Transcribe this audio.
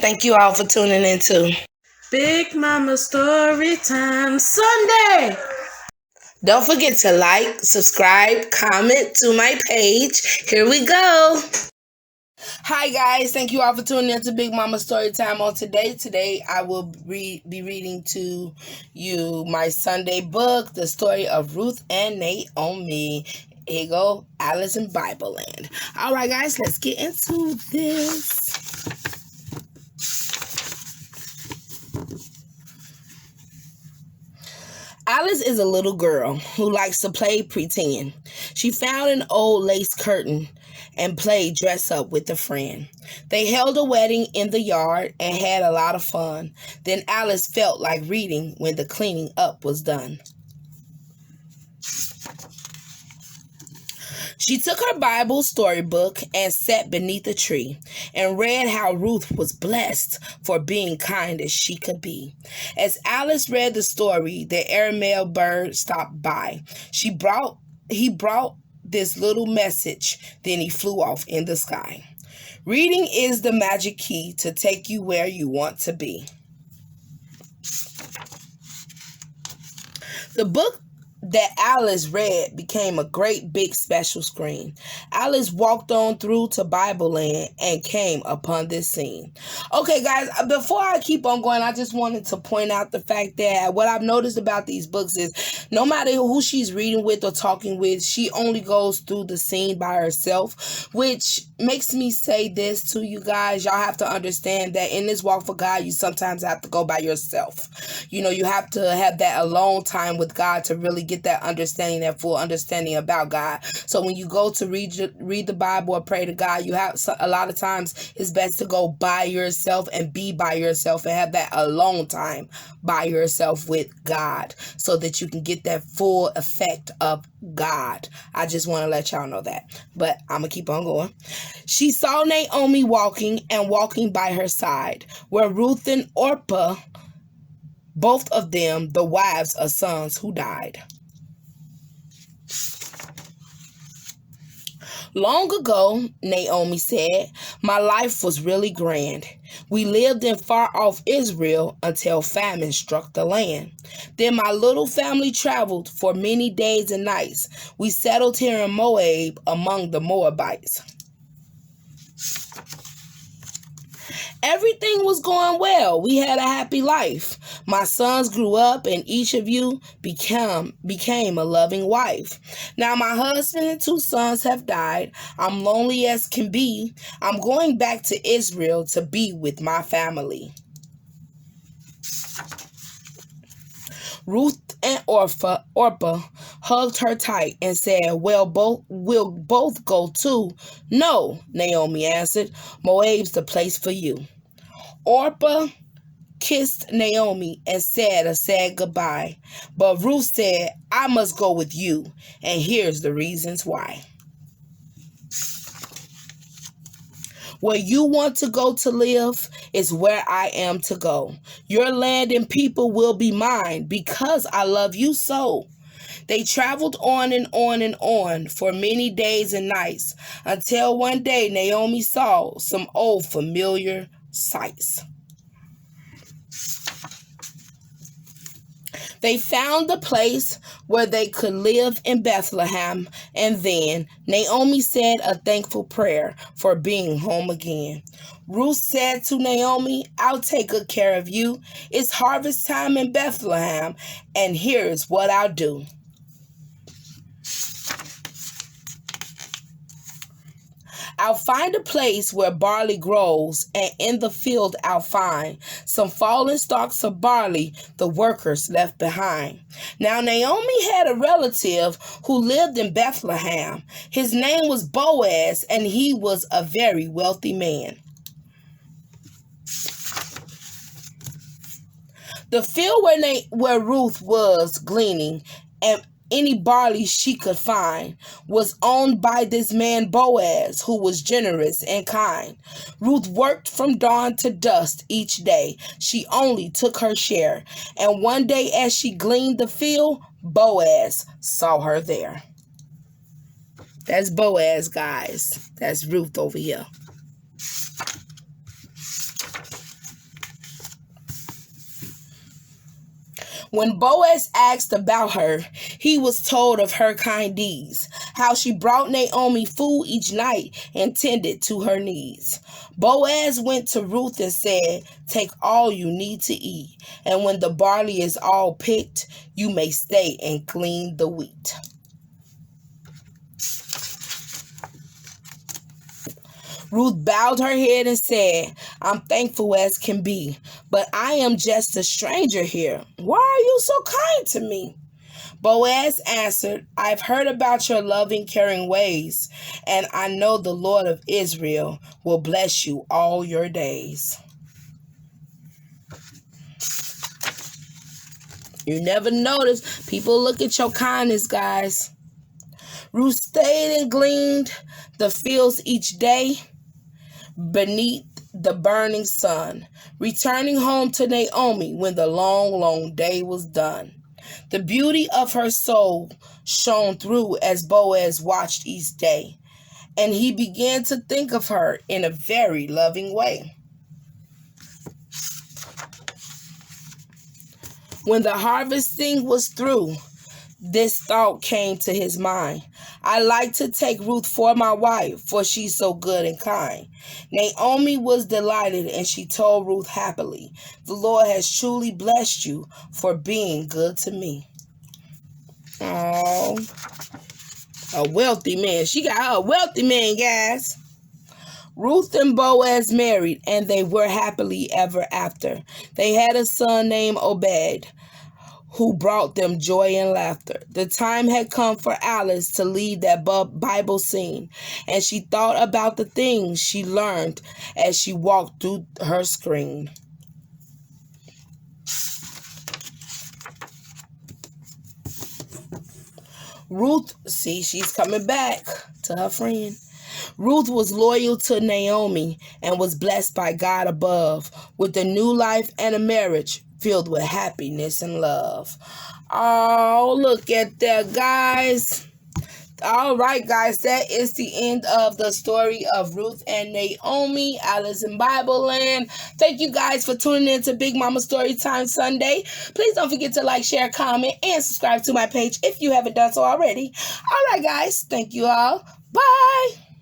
Thank you all for tuning in too. Big Mama Story Time Sunday. Don't forget to like, subscribe, comment to my page. Here we go. Hi guys, thank you all for tuning in to Big Mama Story Time on today. Today I will be reading to you my Sunday book, the story of Ruth and Naomi. Here you go, Alice in Bibleland. All right guys, let's get into this. Alice is a little girl who likes to play pretend. She found an old lace curtain and played dress up with a friend. They held a wedding in the yard and had a lot of fun. Then Alice felt like reading when the cleaning up was done. She took her Bible storybook and sat beneath a tree and read how Ruth was blessed for being kind as she could be. As Alice read the story, the airmail bird stopped by. He brought this little message, then he flew off in the sky. Reading is the magic key to take you where you want to be. The book that Alice read became a great big special screen. Alice walked on through to Bibleland and came upon this scene. Okay guys, before I keep on going, I just wanted to point out the fact that what I've noticed about these books is no matter who she's reading with or talking with, she only goes through the scene by herself, which makes me say this to you guys. Y'all have to understand that in this walk for God, you sometimes have to go by yourself. You know, you have to have that alone time with God to really get that understanding, that full understanding about God. So when you go to read the Bible or pray to God, you have a lot of times it's best to go by yourself and be by yourself and have that alone time by yourself with God so that you can get that full effect of God. I just want to let y'all know that. But I'm going to keep on going. She saw Naomi walking by her side were Ruth and Orpah, both of them the wives of sons who died. Long ago, Naomi said, my life was really grand. We lived in far-off Israel until famine struck the land. Then my little family traveled for many days and nights. We settled here in Moab among the Moabites. Everything was going well. We had a happy life. My sons grew up and each of you became a loving wife. Now my husband and 2 sons have died. I'm lonely as can be. I'm going back to Israel to be with my family. Ruth and Orpah hugged her tight and said, well, we'll both go too. No, Naomi answered, Moab's the place for you. Orpah kissed Naomi and said a sad goodbye. But Ruth said, I must go with you, and here's the reasons why. Where you want to go to live is where I am to go. Your land and people will be mine because I love you so. They traveled on and on and on for many days and nights until one day Naomi saw some old familiar sights. They found the place where they could live in Bethlehem, and then Naomi said a thankful prayer for being home again. Ruth said to Naomi, I'll take good care of you. It's harvest time in Bethlehem, and here's what I'll do. I'll find a place where barley grows, and in the field I'll find some fallen stalks of barley the workers left behind. Now Naomi had a relative who lived in Bethlehem. His name was Boaz, and he was a very wealthy man. The field where Ruth was gleaning and any barley she could find was owned by this man Boaz, who was generous and kind. Ruth worked from dawn to dusk each day. She only took her share. And one day as she gleaned the field, Boaz saw her there. That's Boaz, guys. That's Ruth over here. When Boaz asked about her, he was told of her kind deeds, how she brought Naomi food each night and tended to her needs. Boaz went to Ruth and said, "Take all you need to eat, and when the barley is all picked, you may stay and glean the wheat." Ruth bowed her head and said, "I'm thankful as can be, but I am just a stranger here. Why are you so kind to me?" Boaz answered, "I've heard about your loving, caring ways, and I know the Lord of Israel will bless you all your days." You never notice. People look at your kindness, guys. Ruth stayed and gleaned the fields each day beneath the burning sun, returning home to Naomi when the long, long day was done. The beauty of her soul shone through as Boaz watched each day, and he began to think of her in a very loving way. When the harvesting was through, this thought came to his mind: "I like to take Ruth for my wife, for she's so good and kind." Naomi was delighted, and she told Ruth happily, "The Lord has truly blessed you for being good to me." Oh, a wealthy man. She got her a wealthy man, guys. Ruth and Boaz married, and they were happily ever after. They had a son named Obed, who brought them joy and laughter. The time had come for Alice to lead that Bible scene, and she thought about the things she learned as she walked through her screen. Ruth, see, she's coming back to her friend. Ruth was loyal to Naomi and was blessed by God above with a new life and a marriage filled with happiness and love. Oh, look at that, guys. All right, guys, that is the end of the story of Ruth and Naomi, Alice in Bibleland. Thank you guys for tuning in to Big Mama Storytime Sunday. Please don't forget to like, share, comment, and subscribe to my page if you haven't done so already. All right, guys, thank you all. Bye.